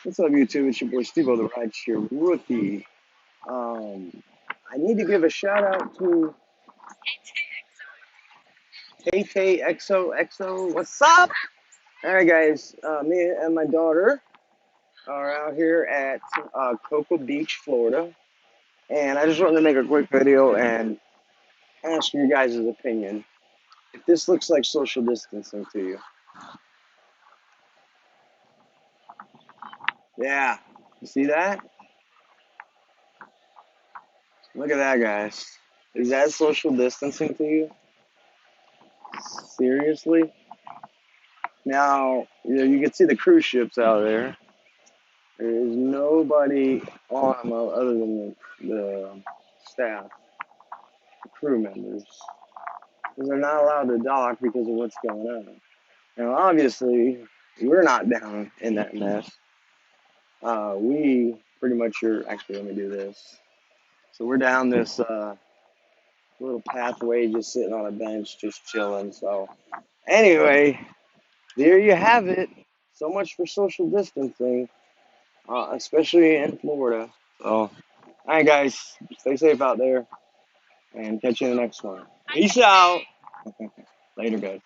What's up, YouTube? It's your boy Steve-O, the Rideshare rookie. I need to give a shout out to Tay XOXO. What's up? All right, guys. Me and my daughter are out here at Cocoa Beach, Florida, and I just wanted to make a quick video and ask your guys' opinion. If this looks like social distancing to you, yeah. You see that? Look at that, guys. Is that social distancing to you? Seriously? Now, you can see the cruise ships out there. There's nobody on them other than the staff, the crew members, because they're not allowed to dock because of what's going on. Now, obviously, we're not down in that mess. We pretty much are, actually, let me do this. So we're down this little pathway, just sitting on a bench, just chilling. So anyway, there you have it. So much for social distancing. Especially in Florida. So, all right, guys, stay safe out there, and catch you in the next one. Peace out. Later, guys.